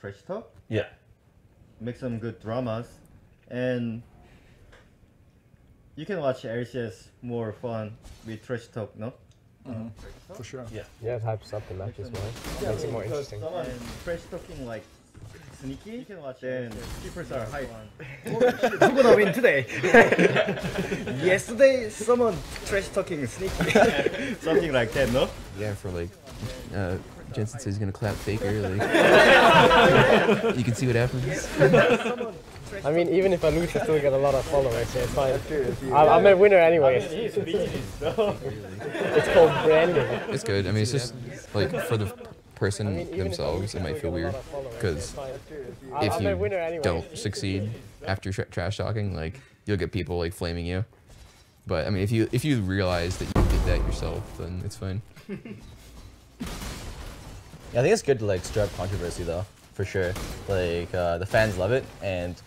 trash talk. Yeah. Make some good dramas, and you can watch LCS more fun with trash talk, no? For sure. Yeah. Yeah, it hypes up the matches more. Yeah, Makes it more because interesting. someone trash talking like sneaky, you can watch. Then keepers are hype. Who gonna win today? Yesterday, someone trash talking sneaky. Something like that, no? Yeah, for like, Jensen says he's gonna clap Faker. Like, you can see what happens. I mean, even if I lose, I still get a lot of followers, so it's fine. I'm a winner anyway. It's called branding. It's good. I mean, it's just like for the person themselves, it might feel weird because if you don't succeed after trash talking, like you'll get people like flaming you. But I mean, if you realize that you did that yourself, then it's fine. Yeah, I think it's good to like stir up controversy though, for sure. Like the fans love it, and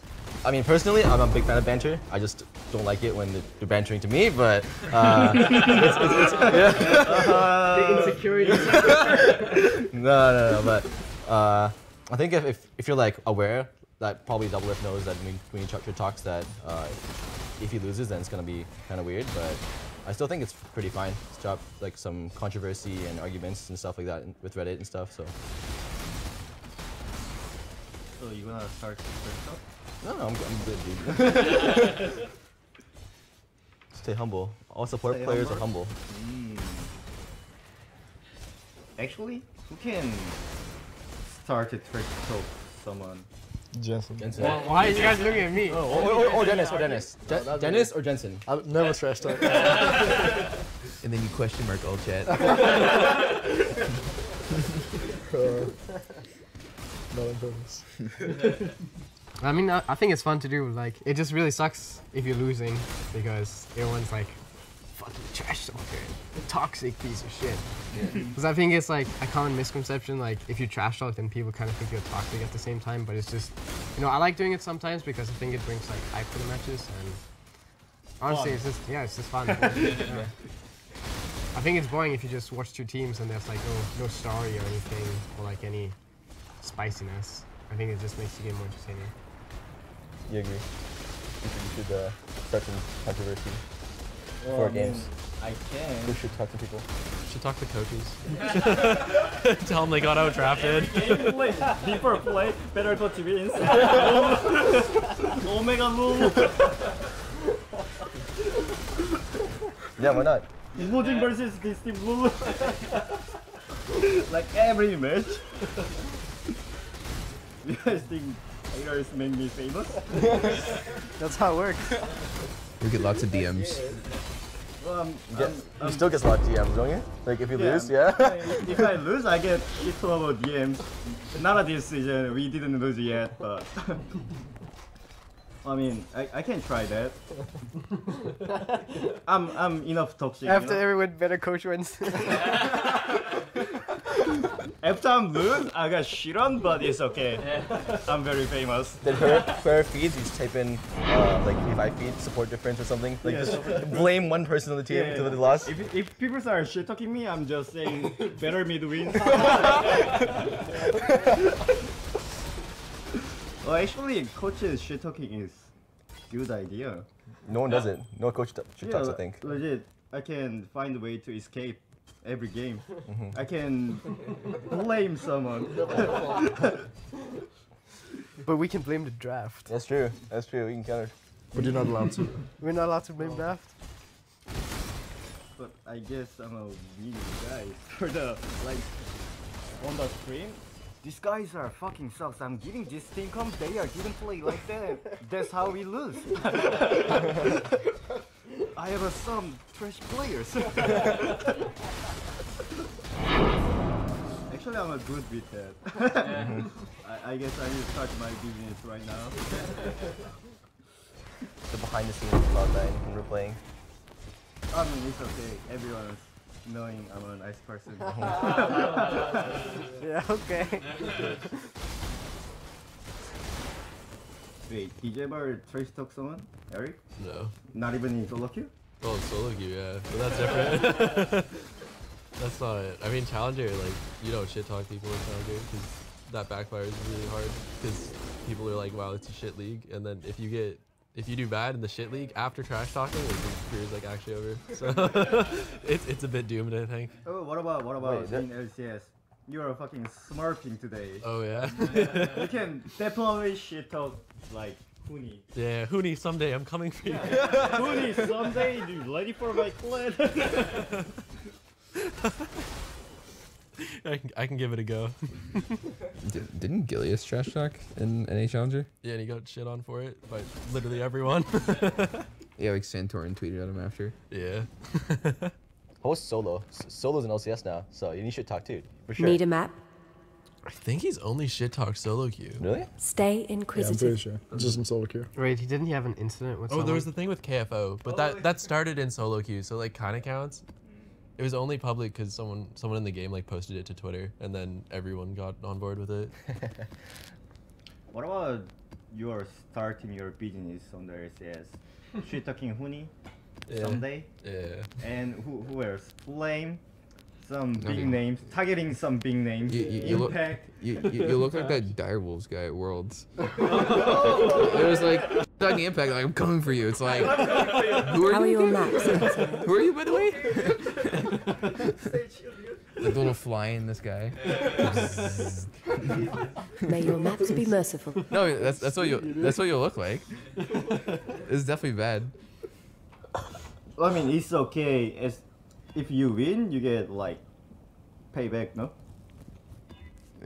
I mean personally, I'm a big fan of banter. I just don't like it when they're bantering to me, but it's The insecurity. no, but I think if you're like aware that probably Double F knows that when he talks that if he loses, then it's gonna be kind of weird, but I still think it's pretty fine. It's got like some controversy and arguments and stuff like that with Reddit and stuff. So. So you wanna start trash talk? No, I'm good, dude. Stay humble. All support players are humble. Actually, who can start a trash talk someone? Jensen. Why are you guys looking at me? Or Dennis. Dennis or Jensen? I've never trash talk. And then you question mark all chat. Not on purpose. I mean, I think it's fun to do. Like, it just really sucks if you're losing because everyone's like, fucking trash talker, toxic piece of shit. Because I think it's like a common misconception. Like, if you trash talk, then people kind of think you're toxic at the same time. But it's just, you know, I like doing it sometimes because I think it brings like hype to the matches. And honestly, it's just fun. Yeah. I think it's boring if you just watch two teams and there's like no story or anything or like any spiciness. I think it just makes the game more entertaining. You agree? You should start some controversy Well, before games. I can. Who should talk to people? Should talk to coaches. Tell them they got out drafted. Before play, better coach wins. Omega rule. Yeah, why not? Losing versus this team rule. Like every match. You guys think haters make me famous? That's how it works. We get lots of DMs. Well, You still get a lot of DMs, don't you? Like if you lose, yeah? If I lose, I get shit full of DMs. Not a decision, we didn't lose yet, but I mean, I can try that. I'm enough toxic. After everyone better coach wins. After I'm lose, I got shit on, but it's okay. I'm very famous. Then her feeds, you just type in like P5 feed, support difference or something. Like just blame one person on the team until they lost. If people are shit talking me, I'm just saying better mid wins. Well, actually, coaches shit talking is good idea. No one does it. No coach should talk, I think. Legit, I can find a way to escape every game. I can blame someone. But we can blame the draft. That's true. That's true. We can counter. But you're not allowed to. We're not allowed to blame draft. But I guess I'm a winning guy for the like on the stream. These guys are fucking sucks. I'm giving this team comp. They didn't play like that. That's how we lose. I have some trash players. Actually, I'm a good with that. I guess I need to start my business right now. The behind the scenes about that when we're playing. I mean, it's okay. Everyone's knowing I'm a nice person. Yeah, okay. Wait, did you ever trash talk someone, Eric? No. Not even in solo queue? Well, it's solo queue, yeah. But that's different. That's not it. I mean, Challenger, like, you don't shit talk people in Challenger because that backfires really hard because people are like, wow, it's a shit league, and then if you do bad in the shit league after trash talking, like, your career's like actually over. So it's a bit doomed, I think. Oh, what about in LCS? You are fucking smurfing today. Oh yeah. You can definitely shit talk like Huni. Yeah, Huni, someday I'm coming for you. Huni, someday you ready for my clan? I can give it a go. Didn't Gilius trash talk in NA Challenger? Yeah, and he got shit on for it by literally everyone. Yeah, like Santorin tweeted at him after. Yeah. Host Solo. Solo's in LCS now, so you should talk too, for sure. Need a map? I think he's only shit talked solo queue. Really? Stay Yeah, I'm inquisitive. pretty sure. It's just in solo queue. Wait, didn't he have an incident with Oh, someone? there was the thing with KFO, but that started in solo queue, so like kind of counts. It was only public because someone in the game like posted it to Twitter, and then everyone got on board with it. What about you are starting your business on the LCS? Shit talking Huni someday? Yeah. And who else? Flame, some big Okay. names, targeting some big names. You look, Impact. you look like that Direwolves guy at Worlds. It was like talking Impact, like I'm coming for you. It's like, who How are are you? your maps? Who are you, by the way? The little fly in this guy. May your maps be merciful. No, that's what you'll look like. It's definitely bad. I mean, it's okay as if you win, you get like payback, no?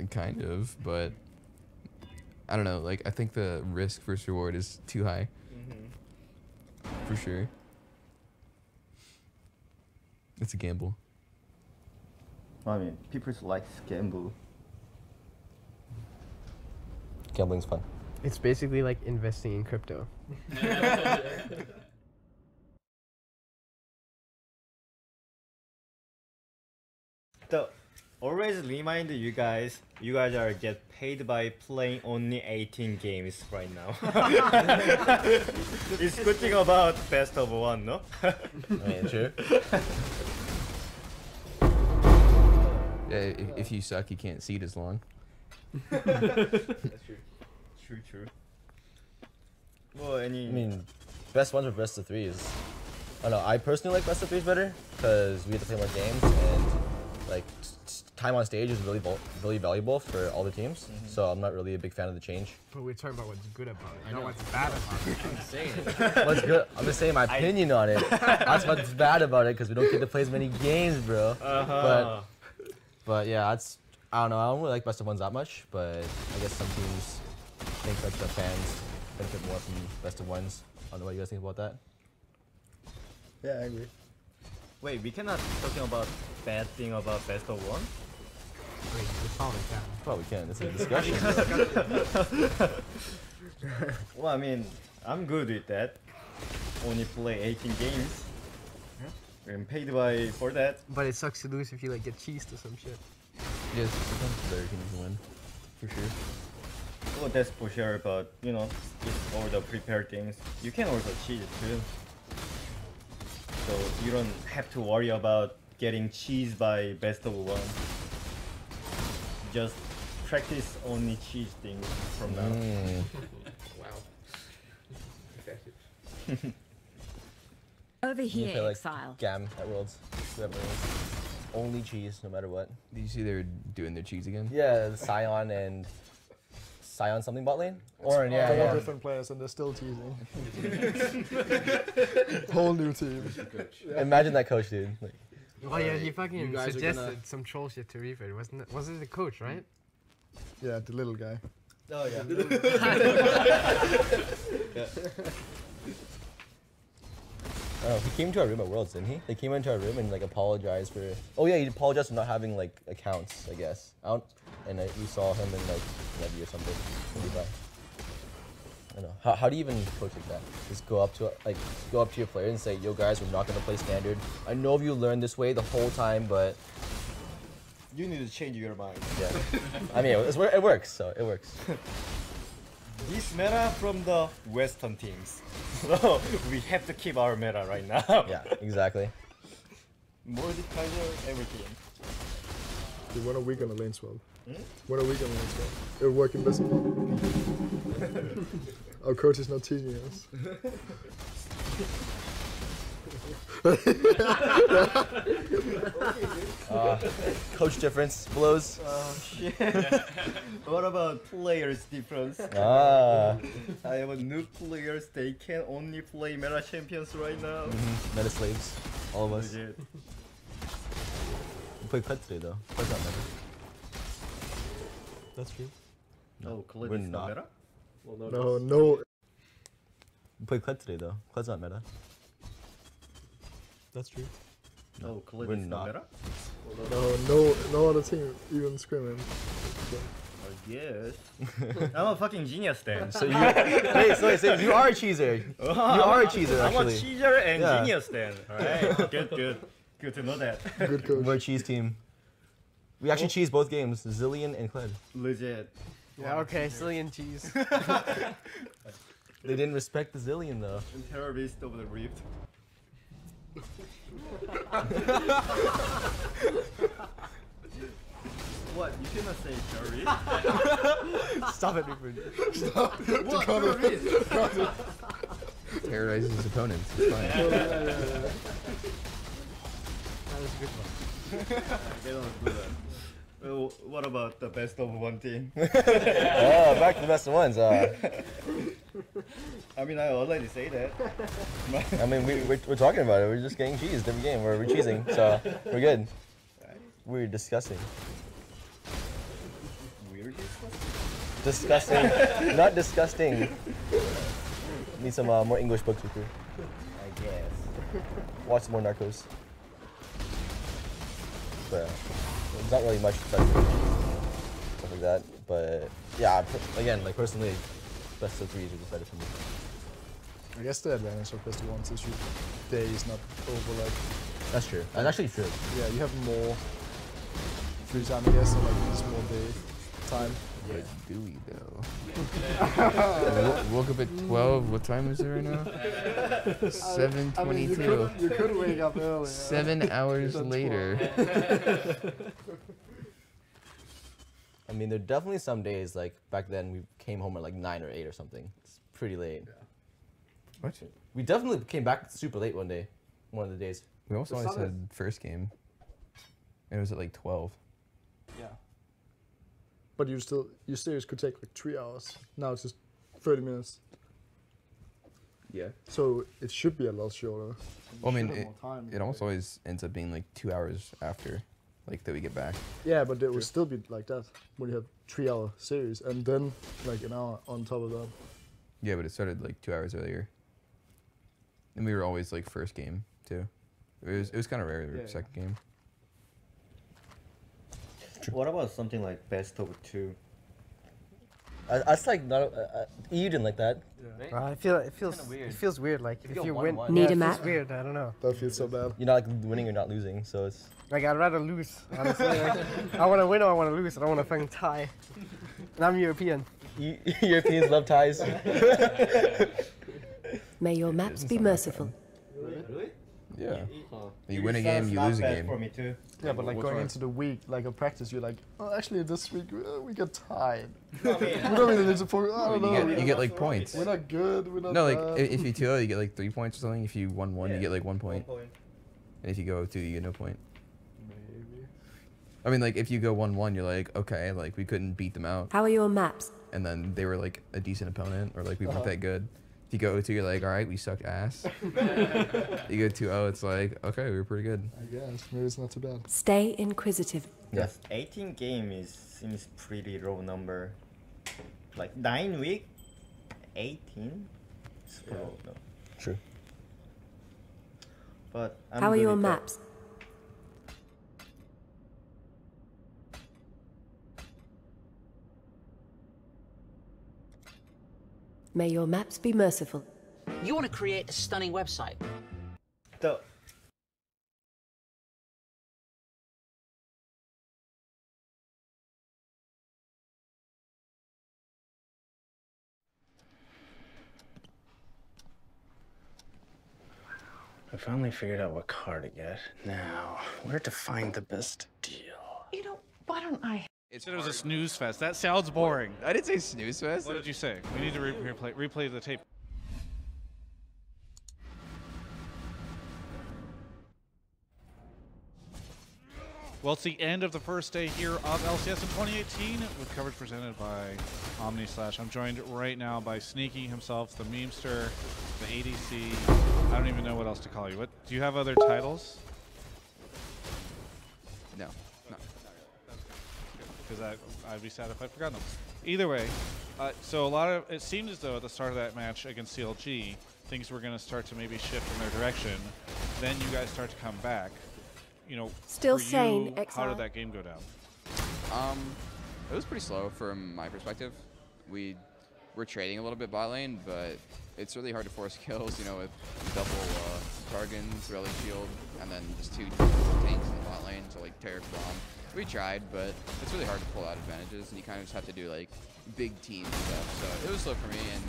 Kind of, but I don't know. Like I think the risk versus reward is too high. For sure. It's a gamble. I mean, people like gamble. Gambling's fun. It's basically like investing in crypto. So, always remind you guys are get paid by playing only 18 games right now. It's good thing about best of one, no? I mean, true. Yeah, if you suck, you can't seed as long. That's true. True. Well, I mean, best ones or best of threes. I don't know. I personally like best of threes better because we have to play more games and like time on stage is really valuable for all the teams. So I'm not really a big fan of the change. But we're talking about what's good about it, not what's bad about it. I'm saying. What's good? I'm just saying my opinion on it. That's what's bad about it because we don't get to play as many games, bro. But yeah, I don't know. I don't really like best of ones that much, but I guess some teams think like the fans benefit more from best of ones. I don't know what you guys think about that. Yeah, I agree. Wait, we cannot talking about bad thing about best of one? Wait, we probably can. Probably can. It's a discussion. Well, I mean, I'm good with that. Only play 18 games. I'm paid for that. But it sucks to lose if you like get cheesed or some shit. Yes, sometimes the better teams win, for sure. Well, that's for sure, but you know, it's all the prepared things. You can also cheat too. So you don't have to worry about getting cheesed by best of one. Just practice only cheese things from now. Wow. Over You here, play like exile. Gam at Worlds. Whoever it is. Only cheese, no matter what. Did you see they were doing their cheese again? Yeah, the Scion and Scion something bot lane? Orin, yeah, They're all yeah. different players and they're still teasing. Whole new team. Imagine that coach, dude. Like, Oh yeah, he fucking guys are suggested gonna- some troll shit to Reaper, wasn't it? Was it the coach, right? Yeah, the little guy. Oh yeah. oh, he came to our room at Worlds, didn't he? They came into our room and like apologized for. Oh yeah, he apologized for not having like accounts, I guess. And we saw him in like Levy or something. I don't know. How do you even coach like that? Just go up to your player and say, "Yo guys, we're not gonna play standard. I know you learned this way the whole time, but You need to change your mind. yeah." I mean, it works, so it works. This meta from the Western teams. So we have to keep our meta right now. Yeah, exactly. Mordekaiser, everything. They won a week on the lane swap. When are we gonna next go? You're working busy. Our coach is not teaching us. Coach difference blows. Oh shit. What about players difference? Ah. I have a new players, they can only play meta champions right now. Meta slaves. All of us. Legit. We played Kled today though. Kled's not meta. That's true. Oh, Kled we're is not not. meta? Well, No. We played Kled today though. Kled's not meta. That's true. Oh, Kled we're is not not. meta? No other team even screaming. I guess. I'm a fucking genius then. So you wait, you are a cheeser. You are a cheeser I'm a actually. cheeser and Yeah. genius then. Alright, good to know that. Good coach. We're a cheese team. We actually cheese both games, Zillion and Kled. Legit. Yeah, okay, Cillian cheese. They didn't respect the Zillion though. Terrorist of the Rift. What? You cannot say terrorist? Stop it, Rupert. What? Terrorist? Terrorizes his opponents. It's fine. That was a good one. They don't do that. Well, what about the best of one team? Oh, back to the best of ones. I mean, I already say that. I mean, we're talking about it. We're just getting cheesed every game. We're cheesing, so we're good. We're discussing. Weird. Disgusting. Not disgusting. Need some more English books with you. I guess. Watch some more Narcos. But there's not really much stuff like that. But yeah, again, like personally, best of threes are just better for me. I guess the advantage of best of ones is your day is not over like. That's true. That's actually true. Yeah, you have more free time, I guess, and like just more day time. But do we though? Woke up at 12. What time is it right now? 7:22. You could wake up early. 7 hours later. I mean, there are definitely some days, like back then, we came home at like 9 or 8 or something. It's pretty late. What? We definitely came back super late one day, one of the days. We also only said first game. It was at like 12. Yeah. But your series could take like 3 hours. Now it's just 30 minutes. Yeah. So it should be a lot shorter. Well, I mean, Should have more time, it almost always ends up being like 2 hours after, like that we get back. Yeah, but it will still be like that when you have 3 hour series and then like an hour on top of that. Yeah, but it started like 2 hours earlier. And we were always like first game too. It was kind of rare we were second game. What about something like best of two? That's like not. You didn't like that. I feel it feels kinda weird. it feels weird. Like If if you you go win, 1-1. yeah, Need it a feels map? weird. I don't know. That feels so bad. You're not like winning or not losing, so it's. Like I'd rather lose. Honestly, like, I want to win or I want to lose. I don't want to fucking tie. And I'm European. Europeans love ties. May your maps be merciful. Really? Yeah. You win a game, you lose a game. For me too. Yeah, but like What's going wrong? into the week, like a practice, you're like, oh, actually this week we got tied. I mean, We don't really need to focus. I don't know. You get like points. We're not good. We're not. No, like bad. if you 2-0, you get like 3 points or something. If you won 1, you get like 1 1 point. point. And if you go 2, you get no point. Maybe. I mean, like if you go 1-1, you're like, okay, like we couldn't beat them out, How are your maps? and then they were like a decent opponent, or like we weren't that good. If you go 2, you're like, all right, we sucked ass. You go 2-0, it's like, okay, we were pretty good. I guess maybe it's not too bad. Stay inquisitive. Yes, 18 game seems pretty low number. Like 9 week, 18. It's low, no. True. But I'm How are good your with that. maps? May your maps be merciful. You want to create a stunning website. The I finally figured out what car to get. Now, where to find the best deal? You know, why don't I It was a snooze fest. That sounds boring. I didn't say snooze fest. What did you say? We need to replay the tape. Well, it's the end of the first day here of LCS in 2018 with coverage presented by Omni Slash. I'm joined right now by Sneaky himself, the memester, the ADC. I don't even know what else to call you. What do you have other titles? No. Because I'd be sad if I'd forgotten them. Either way, so it seemed as though at the start of that match against CLG, things were going to start to maybe shift in their direction. Then you guys start to come back. You know, Still for sane, you, Exile. how did that game go down? It was pretty slow from my perspective. We were trading a little bit bot lane, but it's really hard to force kills, you know, with double Targons, Relic Shield, and then just 2 tanks in the bot lane, so like Terror Bomb. We tried, but it's really hard to pull out advantages, and you kind of just have to do like big team stuff. So it was slow for me, and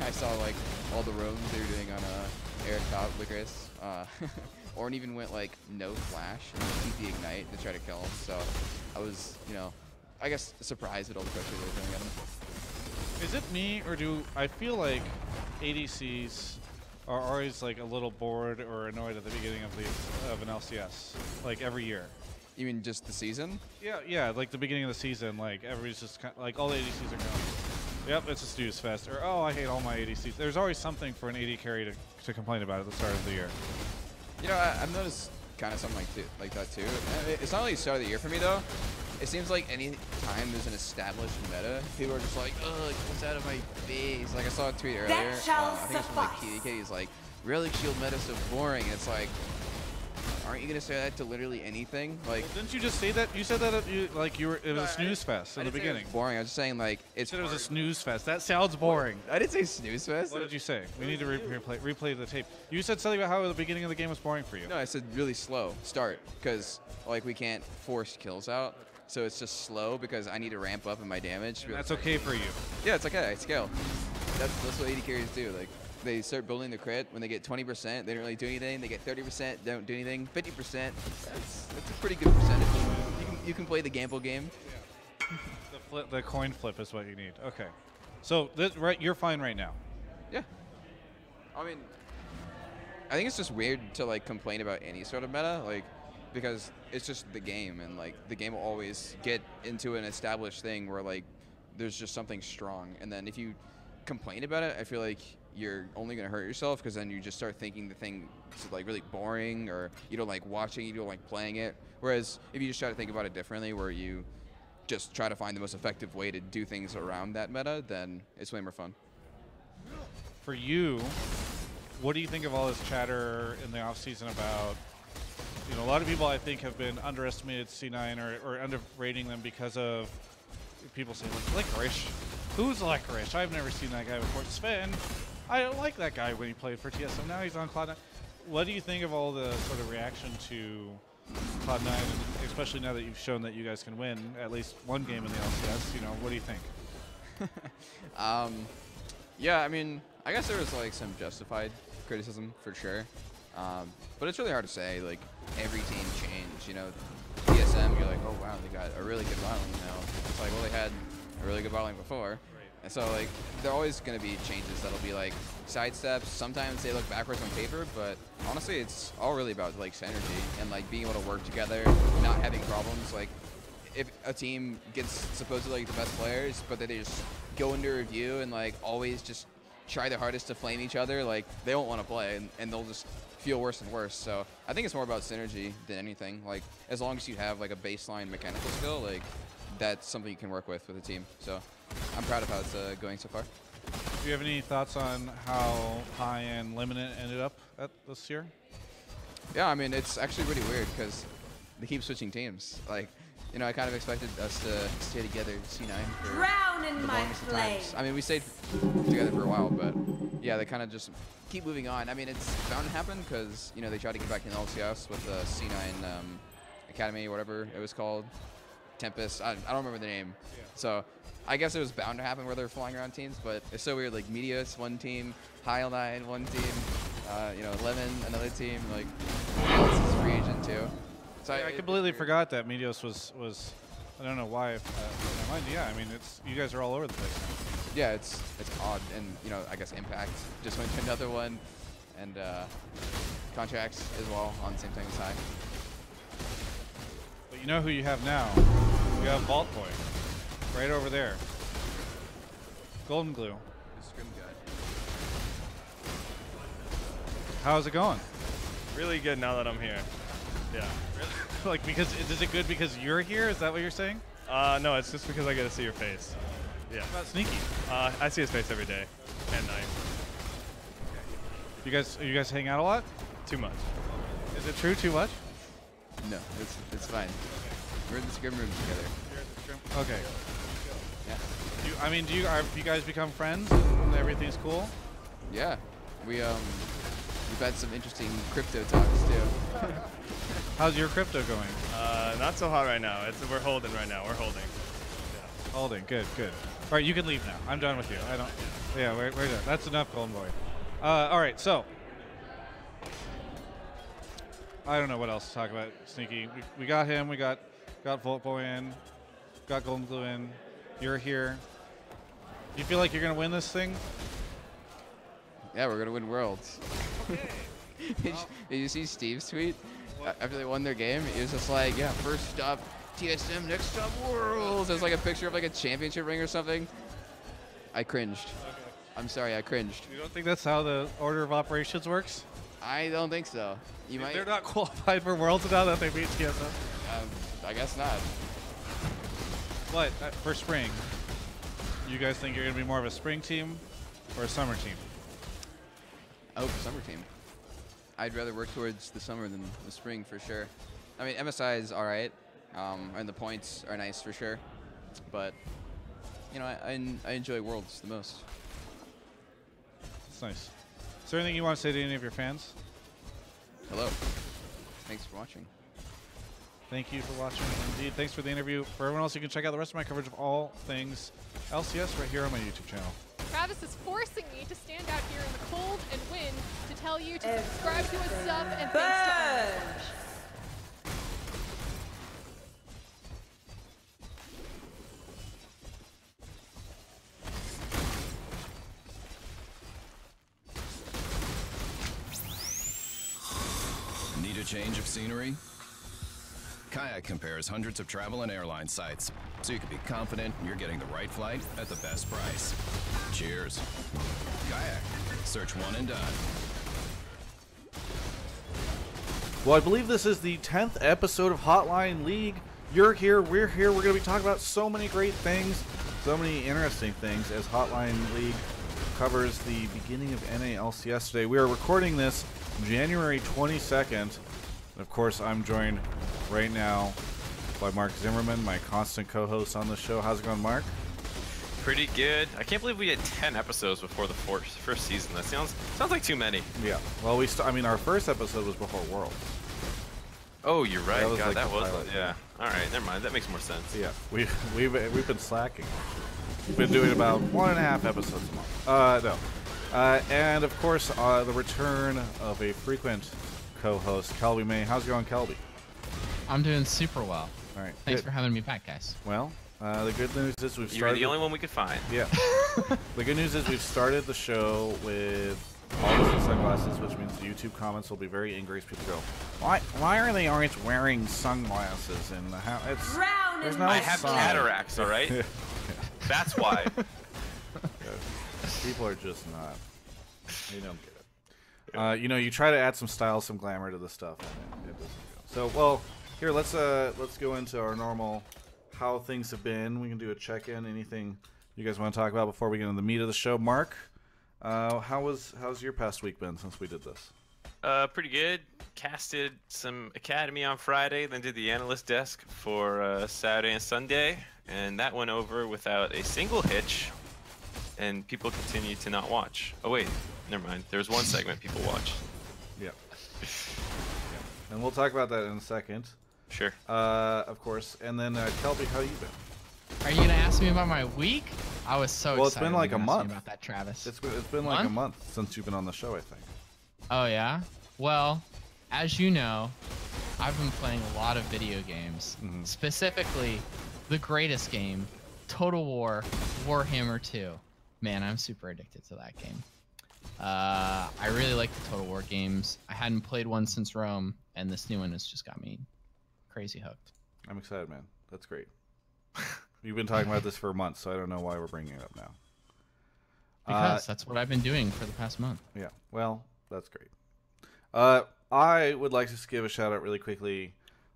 I saw like all the roams they were doing on Eric Top, Licorice. Ornn even went like no flash and TP Ignite to try to kill him. So I was, you know, I guess surprised at all the pressure they were doing at him. Is it me, or do I feel like ADCs are always like a little bored or annoyed at the beginning of an LCS, like every year? You mean just the season? Yeah, like the beginning of the season, like everybody's just kind of, like all the ADCs are going, yep, it's a snooze fest, or oh, I hate all my ADCs. There's always something for an AD carry to complain about at the start of the year. You know, I've noticed kind of something like that too. It's not really the start of the year for me though. It seems like any time there's an established meta, people are just like, ugh, what's out of my face? Like I saw a tweet earlier. I think it was from like KDK. He's like, Relic Shield meta so boring. And it's like, aren't you gonna say that to literally anything? Like, well, didn't you just say that? You said that it was a snooze fest in the beginning. It was boring. I was just saying like it was a snooze fest. That sounds boring. I didn't say snooze fest. What did you say? We need to replay the tape. You said something about how the beginning of the game was boring for you. No, I said really slow start because like we can't force kills out. So it's just slow because I need to ramp up in my damage. And that's okay for you. Yeah, it's okay. I scale. That's what AD carries do. Like they start building the crit when they get 20%. They don't really do anything. They get 30%. Don't do anything. 50%. That's a pretty good percentage. You can play the gamble game. Yeah. The coin flip is what you need. Okay. So you're fine right now. Yeah. I mean, I think it's just weird to like complain about any sort of meta, like. Because it's just the game, and like the game will always get into an established thing where like there's just something strong, and then if you complain about it, I feel like you're only gonna hurt yourself because then you just start thinking the thing is like really boring, or you don't like watching, you don't like playing it. Whereas if you just try to think about it differently, where you just try to find the most effective way to do things around that meta, then it's way more fun. For you, what do you think of all this chatter in the off season about? You know, a lot of people I think have been underestimated C9 or underrating them because of people saying like Licorice. Who's Licorice? I've never seen that guy before. Sven, I don't like that guy when he played for TSM. Now he's on Cloud9. What do you think of all the sort of reaction to Cloud9, and especially now that you've shown that you guys can win at least one game in the LCS? You know, what do you think? Yeah, I mean, I guess there was like some justified criticism for sure. But it's really hard to say, like, every team changed, you know. TSM, you're like, oh wow, they got a really good bot lane now. It's like, well, they had a really good bot lane before. Right. And so, like, there are always going to be changes that'll be, like, sidesteps. Sometimes they look backwards on paper, but honestly, it's all really about, like, synergy and, like, being able to work together, not having problems. Like, if a team gets supposedly, like, the best players, but they just go into review and, like, always just try their hardest to flame each other, like, they won't want to play, and they'll just feel worse and worse. So I think it's more about synergy than anything. Like, as long as you have like a baseline mechanical skill, like that's something you can work with a team. So I'm proud of how it's going so far. Do you have any thoughts on how high and Limited ended up at this year? Yeah, I mean, it's actually really weird because they keep switching teams. Like, you know, I kind of expected us to stay together, C9, for Drown in the my longest of flame. times. I mean, we stayed together for a while, but yeah, they kind of just keep moving on. I mean, it's bound to happen because, you know, they tried to get back in LCS with the C9 Academy, whatever it was called. Tempest, I don't remember the name. Yeah. So I guess it was bound to happen where they're flying around teams, but it's so weird. Like, Meteos, one team, Heil9, one team, you know, Lemon, another team. Like, this is free agent too. So yeah, I completely forgot that Meteos was I don't know why. Yeah, I mean, it's you guys are all over the place now. Yeah, it's odd, and you know, I guess Impact just went to another one, and Contracts as well on the same thing as High. But you know who you have now? You have Vault Boy, right over there. Golden Glue. The scrim guy. How's it going? Really good now that I'm here. Yeah. Really? Like, because is it good because you're here? Is that what you're saying? No, it's just because I get to see your face. Yeah. What about Sneaky? I see his face every day and night. You guys hang out a lot? Too much. Is it true? Too much? No, it's fine. We're in the scrim room together. You're in the scrim. Okay. Yeah. Have you guys become friends and everything's cool? Yeah. We've had some interesting crypto talks too. How's your crypto going? Not so hot right now. We're holding right now. We're holding. Yeah. Holding. Good. All right, you can leave now. I'm done with you. I don't. Yeah, we're done. That's enough, Golden Boy. All right, so I don't know what else to talk about. Sneaky. We got him. We got Vault Boy in. Got Golden Glue in. You're here. Do you feel like you're gonna win this thing? Yeah, we're gonna win Worlds. Did you see Steve's tweet? After they won their game, it was just like, yeah, first stop TSM, next stop Worlds. There's like a picture of like a championship ring or something. I cringed. Okay. I'm sorry, I cringed. You don't think that's how the order of operations works? I don't think so. You might. They're not qualified for Worlds now that they beat TSM. I guess not. But for spring, you guys think you're gonna be more of a spring team or a summer team? Oh, summer team. I'd rather work towards the summer than the spring for sure. I mean, MSI is all right, and the points are nice for sure. But you know, I enjoy Worlds the most. That's nice. Is there anything you want to say to any of your fans? Hello. Thanks for watching. Thank you for watching. Indeed, thanks for the interview. For everyone else, you can check out the rest of my coverage of all things LCS right here on my YouTube channel. Travis is forcing me to stand out here in the cold and wind to tell you to subscribe to his sub and thanks to Orange. Need a change of scenery? Kayak compares hundreds of travel and airline sites, so you can be confident you're getting the right flight at the best price. Cheers. Kayak. Search one and done. Well, I believe this is the 10th episode of Hotline League. You're here, we're here. We're going to be talking about so many great things, so many interesting things as Hotline League covers the beginning of NALCS today. We are recording this January 22nd. And of course, I'm joined right now by Mark Zimmerman, my constant co-host on the show. How's it going, Mark? Pretty good. I can't believe we had 10 episodes before the first season. That sounds like too many. Yeah. Well, I mean, our first episode was before Worlds. Oh, you're right. That was God, like that the was pilot. yeah. All right, never mind. That makes more sense. Yeah, we've been slacking. We've been doing about 1.5 episodes a month. No. And of course, the return of a frequent co-host, Kelby May. How's it going, Kelby? I'm doing super well. All right. Thanks good. for having me back, guys. Well, the good news is we've You're started. the only one we could find. Yeah. The good news is we've started the show with all the sunglasses, which means the YouTube comments will be very angry as people go, Why are they always wearing sunglasses? And how it's there's no I have sun." cataracts, all right? Yeah. That's why. People are just not. They don't get it. You know, you try to add some style, some glamour to the stuff, and it doesn't go. So, well, here let's go into our normal how things have been. We can do a check-in. Anything you guys want to talk about before we get into the meat of the show? Mark, how's your past week been since we did this? Pretty good. Casted some Academy on Friday, then did the analyst desk for Saturday and Sunday, and that went over without a single hitch, and people continue to not watch. Oh wait, never mind. There was one segment people watched. Yeah. And we'll talk about that in a second. Sure. Of course. And then, Kelby, how you been? Are you gonna ask me about my week? I was so excited. Well, it's been like a when you asked me month. about that, Travis. It's been like a month since you've been on the show, I think. Oh yeah. Well, as you know, I've been playing a lot of video games, Mm-hmm. specifically the greatest game, Total War Warhammer 2. Man, I'm super addicted to that game. I really like the Total War games. I hadn't played one since Rome, and this new one has just got me crazy hooked. I'm excited, man. That's great. You've been talking about this for months, so I don't know why we're bringing it up now. Because that's what I've been doing for the past month. Yeah, well, that's great. I would like to just give a shout out really quickly.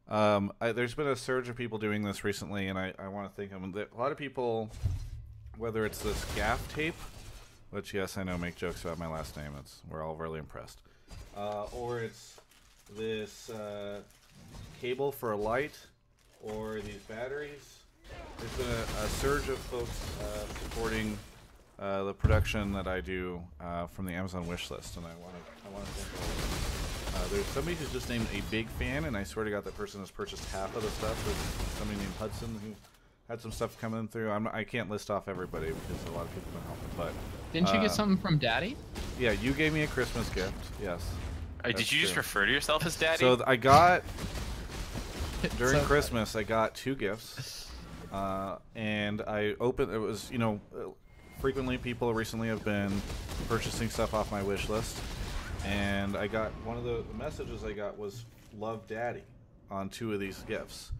There's been a surge of people doing this recently, and I want to thank them. A lot of people, whether it's this gaff tape, which, yes, I know, make jokes about my last name. We're all really impressed. Or it's this cable for a light, or these batteries. There's been a surge of folks supporting the production that I do from the Amazon wish list, and I want to thank all of them. There's somebody who's just named a big fan, and I swear to God that person has purchased half of the stuff. There's somebody named Hudson who had some stuff coming through. I can't list off everybody because a lot of people have been helping, but Didn't you get something from Daddy? yeah, you gave me a Christmas gift. Yes. Did you just refer to yourself as Daddy? So I got during So Christmas, I got 2 gifts, and I opened. It was frequently people recently have been purchasing stuff off my wish list, and I got one of the messages I got was "Love Daddy" on 2 of these gifts,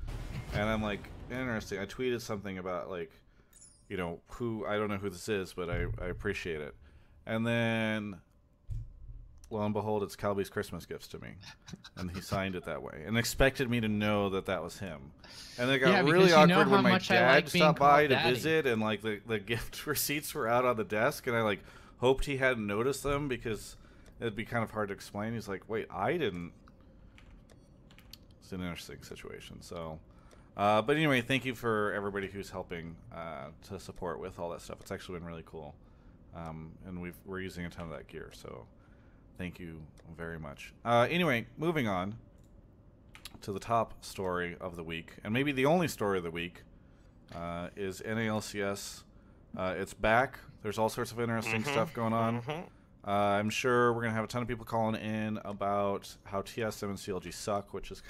and I'm like, interesting. I tweeted something about who I don't know who this is, but I appreciate it, and then lo and behold, it's Calby's Christmas gifts to me, and he signed it that way, and expected me to know that that was him. And it got really awkward when my dad stopped by to visit, and like the gift receipts were out on the desk, and I like hoped he hadn't noticed them because it'd be kind of hard to explain. He's like, "Wait, I didn't." It's an interesting situation. So, but anyway, thank you for everybody who's helping to support with all that stuff. It's actually been really cool, and we're using a ton of that gear. So. Thank you very much. Anyway, moving on to the top story of the week, and maybe the only story of the week, is NALCS. It's back. There's all sorts of interesting stuff going on. I'm sure we're going to have a ton of people calling in about how TSM and CLG suck, which is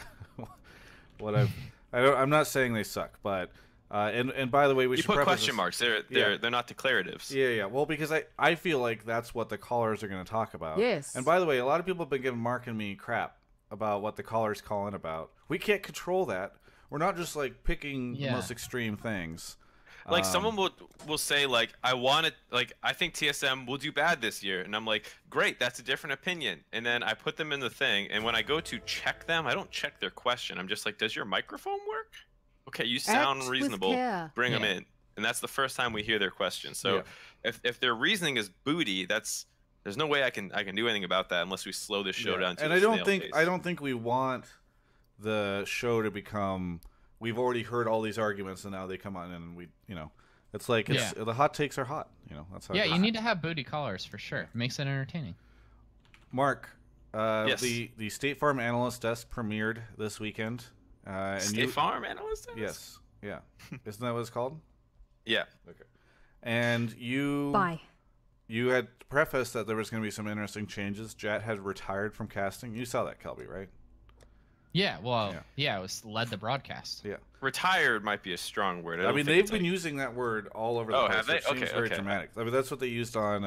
what I'm not saying they suck, but and by the way, we should put preface question this. marks. They're not declaratives. Yeah. Well, because I feel like that's what the callers are going to talk about. Yes. And by the way, a lot of people have been giving Mark and me crap about what the callers call in about. We can't control that. We're not just like picking the most extreme things. Like someone will say like I think TSM will do bad this year, and I'm like, great, that's a different opinion. And then I put them in the thing, and when I go to check them, I don't check their question. I'm just like, does your microphone work? Okay, you sound reasonable. Bring them in, and that's the first time we hear their question. So if their reasoning is booty, there's no way I can do anything about that unless we slow this show down to and a snail pace. I don't think we want the show to become. We've already heard all these arguments, and now they come on, and it's like the hot takes are hot. That's how. You need to have booty callers for sure. It makes it entertaining. Mark, yes. The State Farm Analyst Desk premiered this weekend. State Farm Analyst Desk? Yes. Yeah. Isn't that what it's called? Yeah. Okay. And you had prefaced that there was going to be some interesting changes. Jat had retired from casting. You saw that, Kelby, right? Yeah, well, it was led the broadcast. Yeah. Retired might be a strong word. I mean, they've been using that word all over the place. Have they? It seems very dramatic. I mean, that's what they used on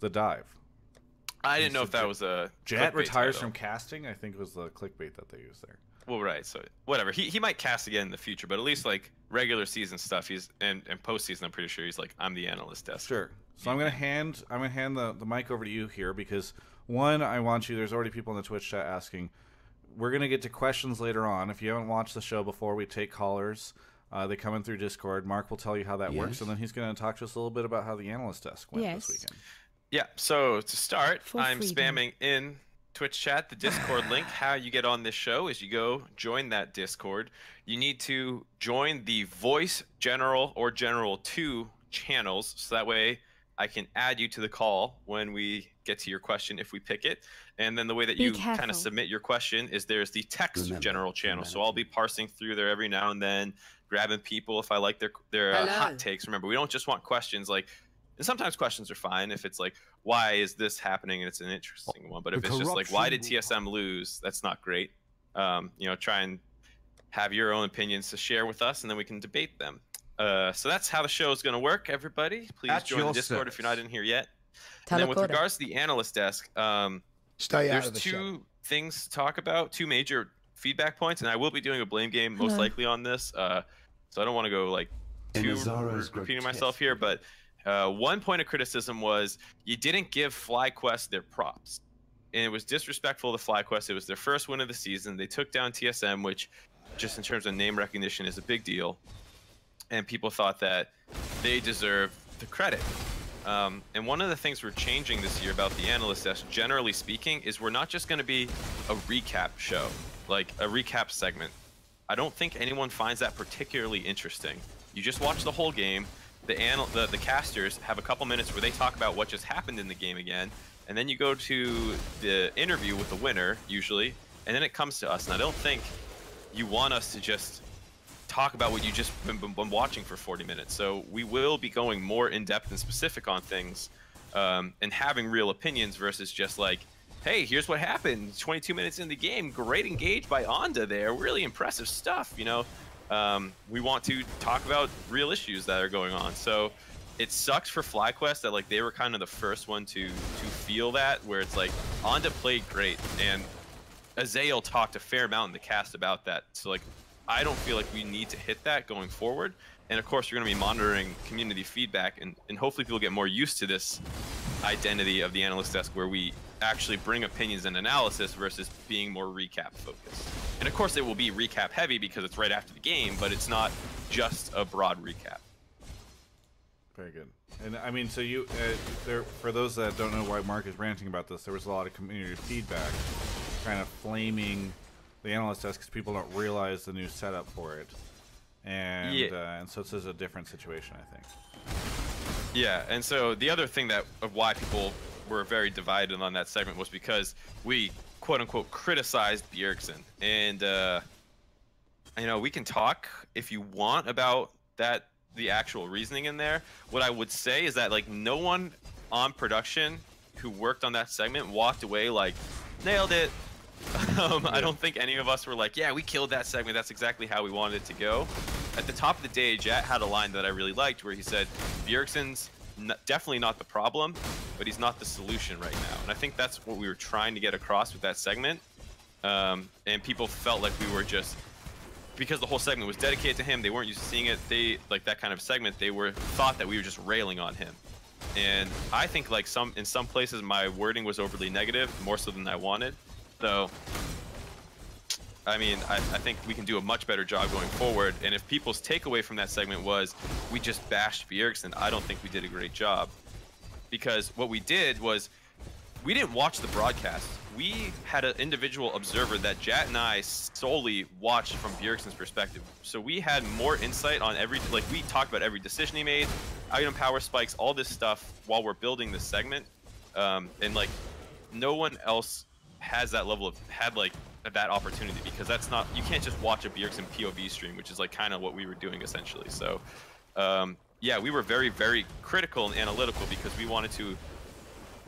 the dive. I didn't know if that was a Jat retires title. from casting, I think was the clickbait that they used there. Well, right. So whatever. He might cast again in the future, but at least like regular season stuff, he's and postseason. I'm pretty sure he's like, I'm the analyst desk. Sure. So I'm gonna hand the mic over to you here because one, I want you. There's already people in the Twitch chat asking. We're gonna get to questions later on. If you haven't watched the show before, we take callers. They come in through Discord. Mark will tell you how that works, and then he's gonna talk to us a little bit about how the analyst desk went this weekend. Yeah. So to start, I'm spamming in Twitch chat the Discord link. How you get on this show is you go join that Discord. You need to join the Voice General or General 2 channels, so that way I can add you to the call when we get to your question if we pick it. And then the way that you kind of submit your question is there's the text general channel. So I'll be parsing through there every now and then, grabbing people if I like their hot takes. Remember, we don't just want questions like, and sometimes questions are fine if it's like, why is this happening? And it's an interesting one. But if it's just like, why did TSM lose? That's not great. You know, try and have your own opinions to share with us, and then we can debate them. So that's how the show is going to work, everybody. Please At join the your Discord service. if you're not in here yet. And then with Teleporter. regards to the analyst desk, Stay out there's of the two things to talk about, two major feedback points, and I will be doing a blame game most Hello. likely on this. So I don't want to go like too repeating myself here, but one point of criticism was you didn't give FlyQuest their props. And it was disrespectful to FlyQuest. It was their first win of the season. They took down TSM, which just in terms of name recognition is a big deal. And people thought that they deserve the credit. And one of the things we're changing this year about the analyst desk, generally speaking, is we're not just going to be a recap show, like a recap segment. I don't think anyone finds that particularly interesting. You just watch the whole game. The casters have a couple minutes where they talk about what just happened in the game again, and then you go to the interview with the winner, usually, and then it comes to us. And I don't think you want us to just talk about what you just been watching for 40 minutes. So we will be going more in-depth and specific on things, and having real opinions versus just like, hey, here's what happened 22 minutes in the game. Great engage by Onda there. Really impressive stuff, you know. We want to talk about real issues that are going on. So it sucks for FlyQuest that like they were kind of the first one to feel that, where it's like Onda played great, and Azael talked a fair amount in the cast about that. So like I don't feel like we need to hit that going forward. And of course you're going to be monitoring community feedback, and hopefully people get more used to this identity of the analyst desk where we actually bring opinions and analysis versus being more recap focused. And of course it will be recap heavy because it's right after the game, but it's not just a broad recap. Very good. And I mean, so you, there, for those that don't know why Mark is ranting about this, there was a lot of community feedback kind of flaming the analyst desk because people don't realize the new setup for it. And, and so this is a different situation, I think. Yeah, and so the other thing that of why people were very divided on that segment was because we quote-unquote criticized Bjergsen. And you know, we can talk if you want about that, the actual reasoning in there. What I would say is that like no one on production who worked on that segment walked away like nailed it. I don't think any of us were like, yeah, we killed that segment, that's exactly how we wanted it to go. At the top of the day, Jet had a line that I really liked where he said Bjergsen's definitely not the problem, but he's not the solution right now. And I think that's what we were trying to get across with that segment. And people felt like we were just, because the whole segment was dedicated to him, they weren't used to seeing it. They, like that kind of segment, they thought that we were just railing on him. And I think like in some places my wording was overly negative, more so than I wanted. So, I mean, I think we can do a much better job going forward. And if people's takeaway from that segment was we just bashed Bjergsen, I don't think we did a great job. Because what we did was we didn't watch the broadcast. We had an individual observer that Jat and I solely watched from Bjergsen's perspective. So we had more insight on like we talked about every decision he made, item power spikes, all this stuff while we're building this segment. And like no one else has that level of, like that opportunity, because that's not, you can't just watch a Bjergsen POV stream, which is like kind of what we were doing essentially. So yeah, we were very, very critical and analytical because we wanted to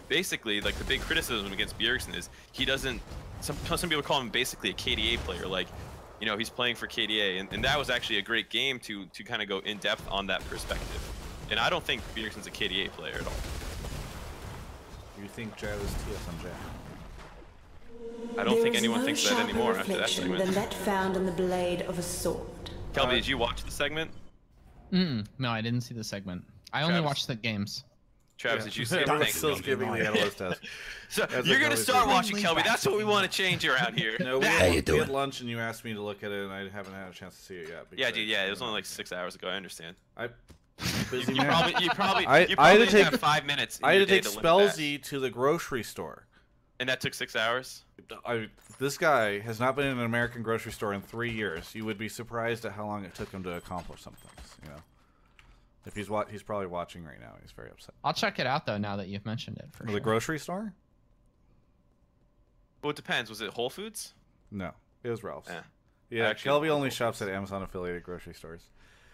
basically, like the big criticism against Bjergsen is he doesn't, some people call him basically a KDA player, like, you know, he's playing for KDA, and that was actually a great game to kind of go in depth on that perspective. And I don't think Bjergsen's a KDA player at all. You think Jai was TSM Jai? I don't think anyone thinks that anymore after that than segment. that found in the blade of a sword. Kelby, did you watch the segment? No, I didn't see the segment. I only watched the games. Travis, did you see it? Still giving the analyst desk. So you're gonna start watching Kelby. That's what we want to change around here. No, we had lunch and you asked me to look at it, and I haven't had a chance to see it yet. Yeah, dude. Yeah, it was only like 6 hours ago. I understand. Busy you man. probably I had to take 5 minutes. I had to take Spellsy to the grocery store. And that took 6 hours? This guy has not been in an American grocery store in 3 years. You would be surprised at how long it took him to accomplish some things, you know. If he's probably watching right now. He's very upset. I'll check it out though now that you've mentioned it. For the grocery store? Well, it depends. Was it Whole Foods? No, it was Ralph's. Yeah. Yeah, Kelby only shops at Amazon affiliated grocery stores.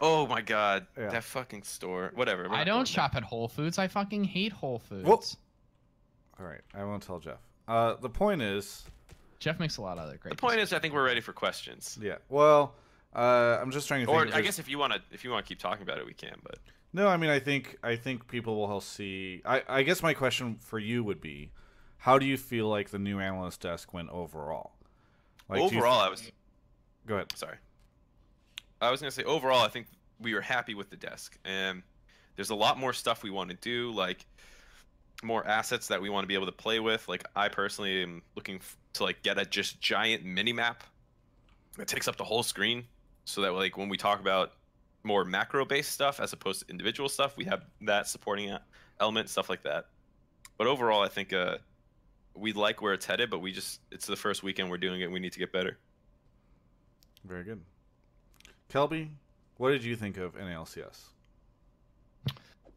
Oh my god, that fucking store. Whatever. I don't shop at Whole Foods. I fucking hate Whole Foods. Whoa. All right, I won't tell Jeff. The point is, Jeff makes a lot of other great. The point is, I think we're ready for questions. Yeah. Well, I'm just trying to think. Or I guess if you want to keep talking about it, we can. But no, I mean, I think people will see. I guess my question for you would be, how do you feel like the new analyst desk went overall? Like, overall, Go ahead. Sorry. I was gonna say overall, I think we were happy with the desk, and there's a lot more stuff we want to do, like more assets that we want to be able to play with. Like I personally am looking to like get a just giant mini map that takes up the whole screen, so that like when we talk about more macro-based stuff as opposed to individual stuff, we have that supporting element, stuff like that. But overall, I think we like where it's headed, but it's the first weekend we're doing it. And we need to get better. Very good. Kelby, what did you think of NALCS?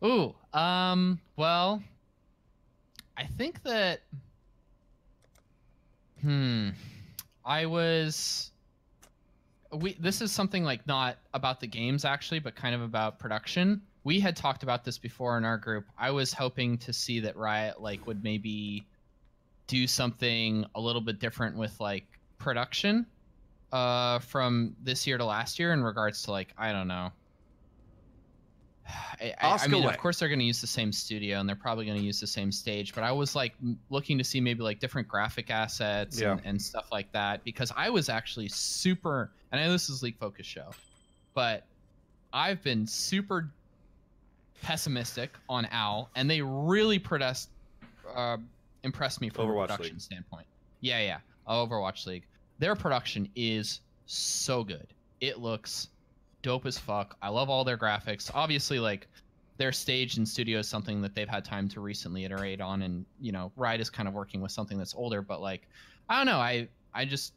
Ooh, well, I think that, this is something like not about the games actually, but kind of about production. We had talked about this before in our group. I was hoping to see that Riot like would maybe do something a little bit different with like production from this year to last year in regards to like, I don't know. I mean, of course they're going to use the same studio and they're probably going to use the same stage, but I was like looking to see maybe like different graphic assets and stuff like that, because I was actually super, and I know this is League Focus show, but I've been super pessimistic on OWL, and they really impressed me from Overwatch a production League. standpoint. Yeah, Overwatch League. Their production is so good. It looks dope as fuck. I love all their graphics. Obviously, like their stage and studio is something that they've had time to recently iterate on, and you know, Riot is kind of working with something that's older. But like, I don't know. I just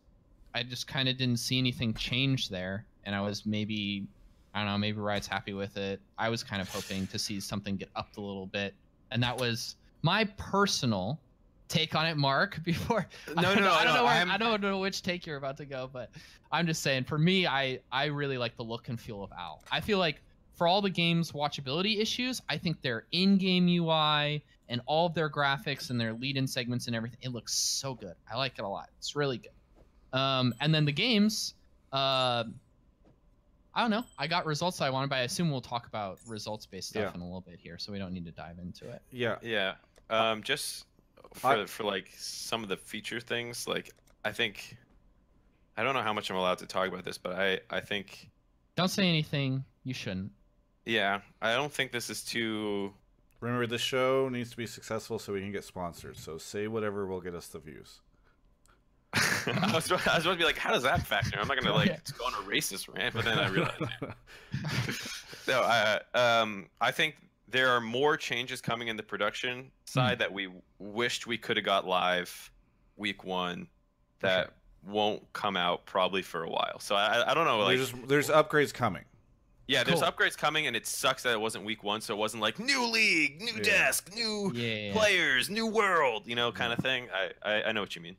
kind of didn't see anything change there, and I was maybe, I don't know, maybe Riot's happy with it. I was kind of hoping to see something get upped a little bit, and that was my personal take on it, Mark. Before I don't know which take you're about to go, but I'm just saying, for me, I really like the look and feel of OWL. I feel like for all the game's watchability issues, I think their in-game UI and all of their graphics and their lead-in segments and everything, it looks so good. I like it a lot. It's really good. And then the games, I don't know. I got results that I wanted, but I assume we'll talk about results-based stuff in a little bit here, so we don't need to dive into it. Yeah. Just for like some of the feature things, like I think, I don't know how much I'm allowed to talk about this, but I think, don't say anything you shouldn't. Yeah, I don't think this is too. Remember, this show needs to be successful so we can get sponsors. So say whatever will get us the views. I was about to be like, how does that factor? I'm not gonna like go on a racist rant, but then I realized. No, I think there are more changes coming in the production side that we wished we could have got live week one that won't come out probably for a while. So I don't know. Like, there's upgrades coming. Yeah, there's upgrades coming, and it sucks that it wasn't week one, so it wasn't like new league, new desk, new players, new world, you know, kind of thing. I know what you mean.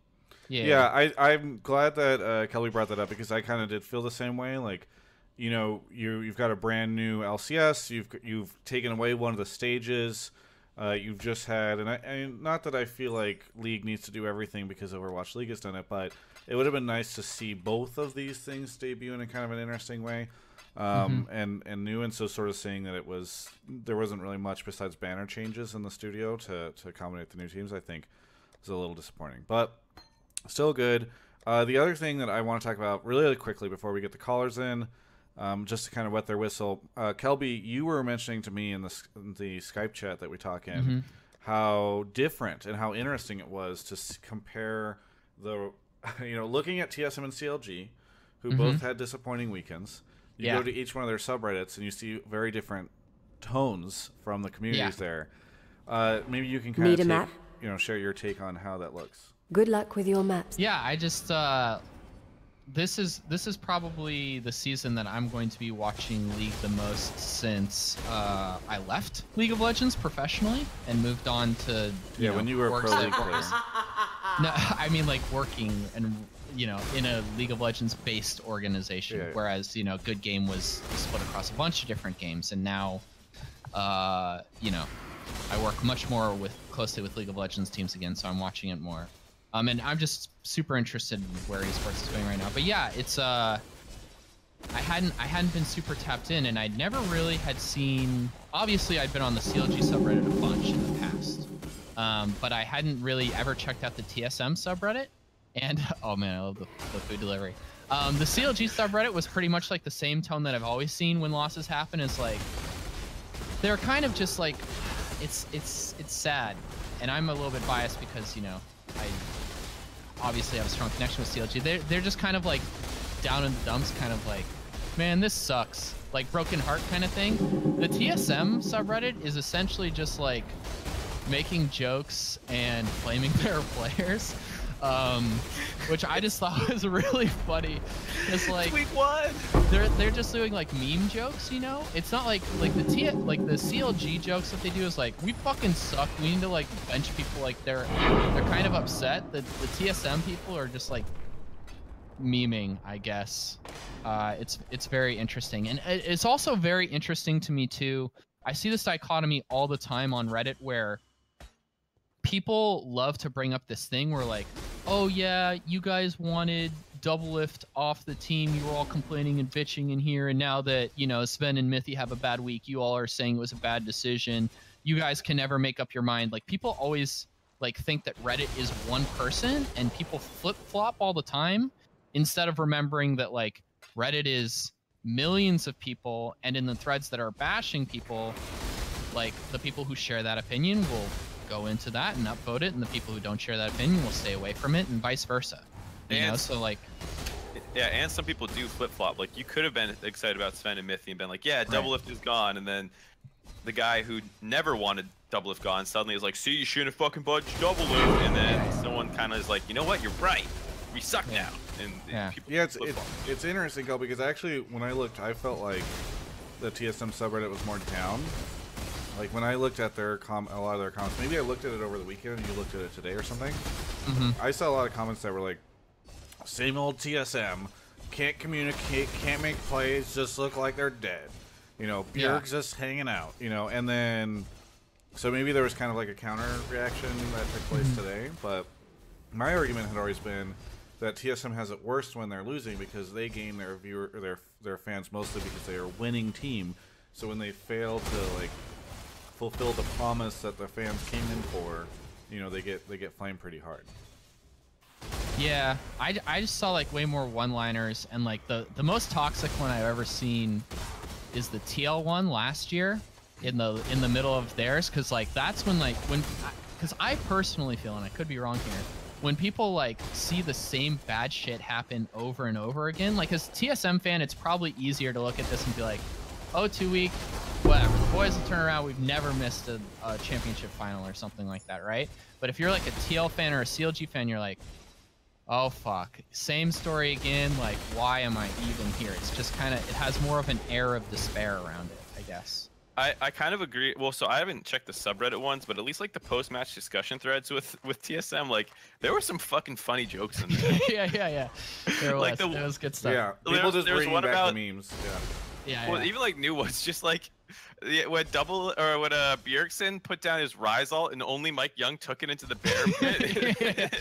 I'm glad that Kelly brought that up, because I kind of did feel the same way. Like, you know, you've got a brand new LCS. You've taken away one of the stages. You've just had, and not that I feel like League needs to do everything because Overwatch League has done it, but it would have been nice to see both of these things debut in a kind of an interesting way, and new. And so, sort of saying that there wasn't really much besides banner changes in the studio to accommodate the new teams, I think was a little disappointing, but still good. The other thing that I want to talk about really quickly before we get the callers in, just to kind of wet their whistle, Kelby, you were mentioning to me in the Skype chat that we talk in how different and how interesting it was to compare the, you know, looking at TSM and CLG, who both had disappointing weekends. You go to each one of their subreddits and you see very different tones from the communities there. Maybe you can kind of share your take on how that looks. Good luck with your maps. Yeah, I just this is probably the season that I'm going to be watching League the most since I left League of Legends professionally and moved on to when you were a pro League player. No, I mean like working and in a League of Legends based organization, whereas Good Game was split across a bunch of different games, and now I work much more closely with League of Legends teams again, so I'm watching it more. And I'm just super interested in where esports is going right now. But yeah, it's I hadn't been super tapped in, and I'd never really had seen. Obviously, I'd been on the CLG subreddit a bunch in the past, but I hadn't really ever checked out the TSM subreddit. And oh man, I love the food delivery. The CLG subreddit was pretty much like the same tone that I've always seen when losses happen. It's like they're kind of just like it's sad, and I'm a little bit biased because, you know, I obviously have a strong connection with CLG. They're just kind of like down in the dumps, kind of like, man, this sucks, like broken heart kind of thing. The TSM subreddit is essentially just like making jokes and flaming their players. Which I just thought was really funny. It's like Tweet one. They're just doing like meme jokes, you know. It's not like the CLG jokes that they do is like, we fucking suck. We need to like bench people. Like they're kind of upset. The TSM people are just like memeing, I guess. It's very interesting, and it's also very interesting to me too. I see this dichotomy all the time on Reddit where people love to bring up this thing where like, oh yeah, you guys wanted Doublelift off the team. You were all complaining and bitching in here, and now that, you know, Sven and Mythy have a bad week, you all are saying it was a bad decision. You guys can never make up your mind. Like, people always like think that Reddit is one person, and people flip-flop all the time instead of remembering that like Reddit is millions of people, and in the threads that are bashing people, like the people who share that opinion will go into that and upvote it, and the people who don't share that opinion will stay away from it, and vice versa. You know, so like, yeah, and some people do flip flop. Like, you could have been excited about Sven and Mythy and been like, yeah, Doublelift is gone, and then the guy who never wanted Doublelift gone suddenly is like, see, you shouldn't have fucking budged Doublelift, and then someone kind of is like, you know what, you're right, we suck now. And people it's interesting, Cole, because actually when I looked, I felt like the TSM subreddit was more down. Like, when I looked at their a lot of their comments, maybe I looked at it over the weekend and you looked at it today or something. I saw a lot of comments that were like, same old TSM, can't communicate, can't make plays, just look like they're dead. You know, Bjerg's just hanging out, you know, and then, so maybe there was kind of like a counter reaction that took place today, but my argument had always been that TSM has it worse when they're losing because they gain their fans mostly because they are a winning team. So when they fail to like fulfill the promise that the fans came in for, you know, they get flamed pretty hard. yeah, I just saw like way more one-liners, and like the most toxic one I've ever seen is the TL one last year in the middle of theirs, because like that's when because I personally feel, and I could be wrong here, when people like see the same bad shit happen over and over again, like as TSM fan, it's probably easier to look at this and be like, oh, 2 week, whatever, the boys will turn around, we've never missed a championship final or something like that, right? But if you're like a TL fan or a CLG fan, you're like, oh fuck, same story again, like why am I even here? It's just kind of, it has more of an air of despair around it, I guess. I kind of agree. Well, so I haven't checked the subreddit ones, but at least like the post-match discussion threads with TSM, like there were some fucking funny jokes in there. yeah. There like was. It was good stuff. Yeah, people just bringing back the memes. Well, even like new ones, just like when Bjergsen put down his Rizal and only Mike Young took it into the bear pit.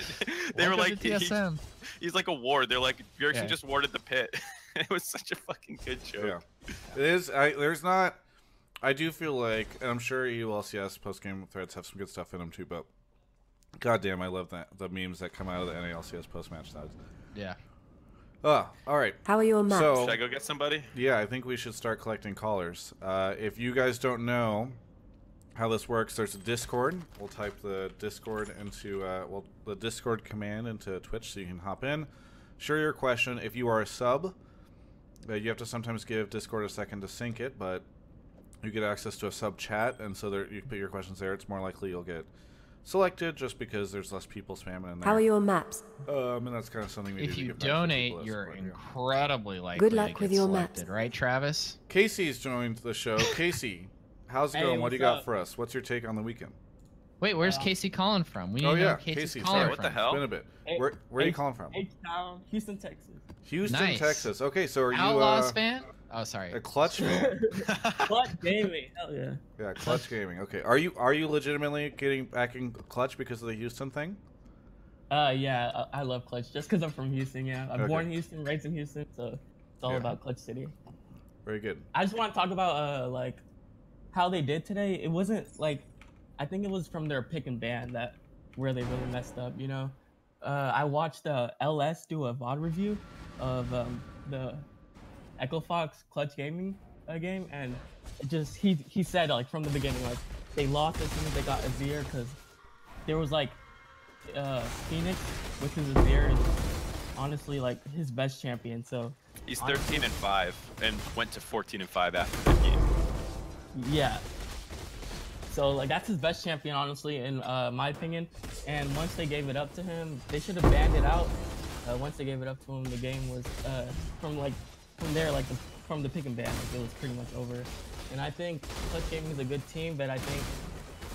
They were like, he's like a ward. They're like, Bjergsen just warded the pit. It was such a fucking good joke. Yeah, it is. I do feel like, and I'm sure EULCS post-game threads have some good stuff in them too, but goddamn, I love the memes that come out of the NALCS post-match threads. Yeah. All right. How are your maps? So, should I go get somebody? Yeah, I think we should start collecting callers. If you guys don't know how this works, there's a Discord. We'll type the Discord into, the Discord command into Twitch so you can hop in. Share your question. If you are a sub, you have to sometimes give Discord a second to sync it, but you get access to a sub chat, and so there, you can put your questions there. It's more likely you'll get selected just because there's less people spamming in there. How are your maps? And that's kind of something we do. If you donate, you're incredibly likely Good luck to with get your selected, right, Travis? Casey's joined the show. Casey, how's it going? What do you got for us? What's your take on the weekend? Wait, where's Casey calling from? We need to know Casey's calling from. What the hell? It's been a bit. Where are you calling from? H-Town, Houston, Texas. Houston, Texas. Okay, so are you Outlaws fan? Oh, sorry. A Clutch fan? Clutch Gaming. Hell yeah. Yeah, Clutch Gaming. Okay, are you legitimately getting back in Clutch because of the Houston thing? Yeah, I love Clutch just because I'm from Houston. Yeah, I'm born in Houston, raised in Houston, so it's all about Clutch City. Very good. I just want to talk about like how they did today. It wasn't like, I think it was from their pick and ban that where they really messed up. You know, I watched LS do a VOD review of the Echo Fox Clutch Gaming game, and it just he said like from the beginning like they lost as soon as they got Azir because there was like Phoenix, which is Azir, is honestly like his best champion. So he's 13-5 and went to 14-5 after that game. Yeah. So like that's his best champion, honestly, in my opinion. And once they gave it up to him, they should have banned it out. Once they gave it up to him, the game was from there, like from the pick and ban, like, it was pretty much over. And I think Clutch Gaming is a good team, but I think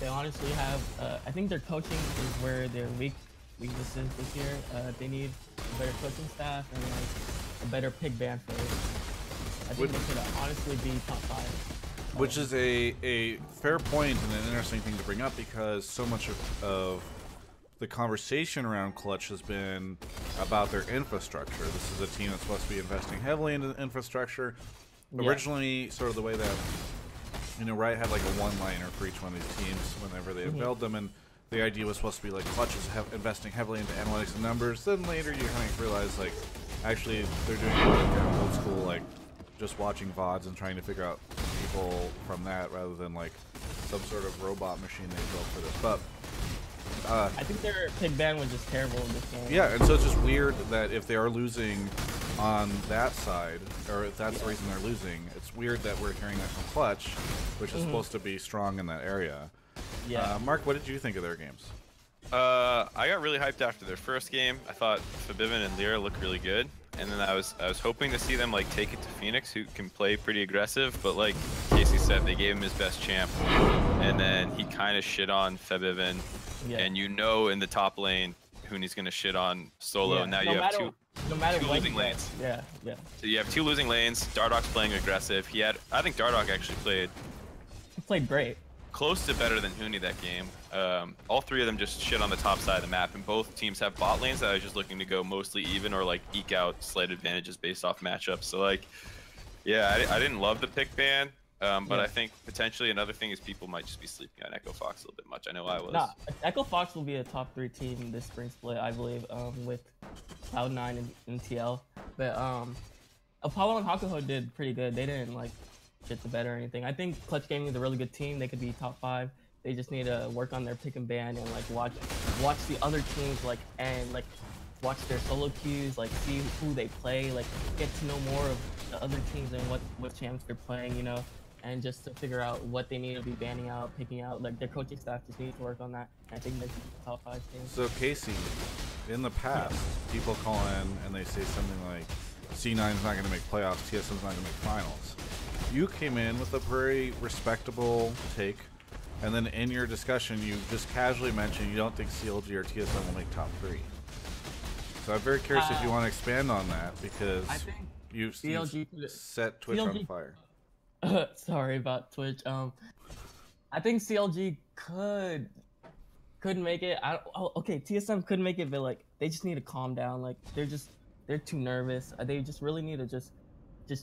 they honestly have. I think their coaching is where their weaknesses this year. They need a better coaching staff and like a better pick ban phase. I think they could honestly be top 5. Which is a fair point and an interesting thing to bring up because so much of the conversation around Clutch has been about their infrastructure. This is a team that's supposed to be investing heavily into infrastructure. Yeah. Originally, sort of the way that, you know, Riot had like a one-liner for each one of these teams whenever they unveiled them, and the idea was supposed to be like Clutch is investing heavily into analytics and numbers. Then later you kind of realize like actually they're doing it like kind of old school, like just watching VODs and trying to figure out people from that rather than like some sort of robot machine they built for this. But I think their pick ban was just terrible in this game. yeah, and so it's just weird that if they are losing on that side, or if that's the reason they're losing, it's weird that we're hearing that from Clutch, which is supposed to be strong in that area. Yeah. Mark, what did you think of their games? I got really hyped after their first game. I thought Fabivin and Lyra looked really good. And then I was hoping to see them like take it to Phoenix, who can play pretty aggressive, but like Casey said, they gave him his best champ, and then he kind of shit on Fabivin, and you know in the top lane, Hooney's gonna shit on Solo, and now you have two losing lanes. Yeah. So you have 2 losing lanes. Dardoch's playing aggressive. I think Dardoch actually played great. Close to better than Hooney that game. All 3 of them just shit on the top side of the map, and both teams have bot lanes that I was just looking to go mostly even or like eke out slight advantages based off matchups. So like, yeah, I didn't love the pick ban, but I think potentially another thing is people might just be sleeping on Echo Fox a little bit much. I know I was. Nah, Echo Fox will be a top 3 team this spring split, I believe, with Cloud9 and TL. But Apollo and Hakuho did pretty good. They didn't like shit the bed or anything. I think Clutch Gaming is a really good team. They could be top 5. They just need to work on their pick and ban and like watch the other teams and watch their solo queues, like see who they play, like get to know more of the other teams and what champs they're playing, you know, and just to figure out what they need to be banning out, picking out. Like their coaching staff just needs to work on that. I think they should be top 5 teams. So Casey, in the past, people call in and they say something like C9's not going to make playoffs, TSM's not going to make finals. You came in with a very respectable take, and then in your discussion, you just casually mentioned you don't think CLG or TSM will make top 3. So I'm very curious if you want to expand on that, because you've set Twitch on fire. Sorry about Twitch. I think CLG could make it. Okay, TSM could make it, but like they just need to calm down. Like they're too nervous. They just really need to just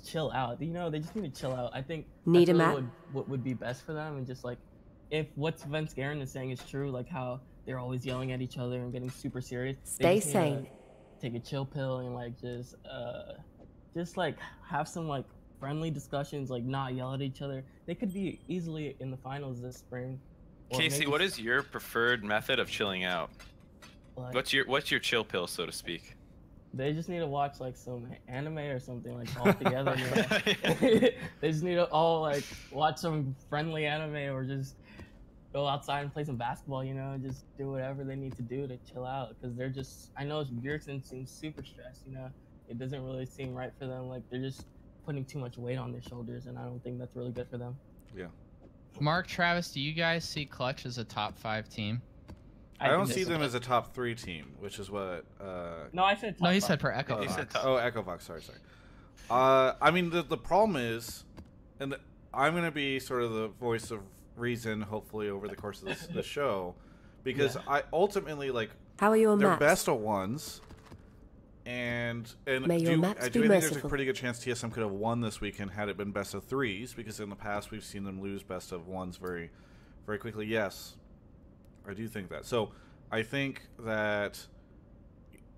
chill out. You know, they just need to chill out. I think Need that's a really map? what would be best for them, and just like if what Vince Garen is saying is true, like how they're always yelling at each other and getting super serious. Stay sane. Take a chill pill and like just like have some like friendly discussions, like not yell at each other. They could be easily in the finals this spring. Or Casey, maybe- what is your preferred method of chilling out? Like- What's your chill pill, so to speak? They just need to watch like some anime or something, like all together. You know? They just need to all like watch some friendly anime or just go outside and play some basketball. You know, just do whatever they need to do to chill out, because they're just. I know Bjergsen seems super stressed. You know, it doesn't really seem right for them. Like they're just putting too much weight on their shoulders, and I don't think that's really good for them. Yeah. Mark, Travis, do you guys see Clutch as a top 5 team? I don't see them as a top 3 team, which is what. No, I said. Top No, he 5. said per Echo He Fox. said oh, Echo Fox. Sorry. I mean, the problem is, and I'm gonna be sort of the voice of reason, hopefully over the course of this show, because I ultimately like How are your they're maps? best of ones. And May your maps I be do think there's a merciful. pretty good chance TSM could have won this weekend had it been best of threes, because in the past we've seen them lose best of ones very, very quickly. Yes, I do think that. So I think that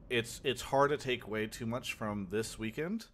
it's hard to take away too much from this weekend.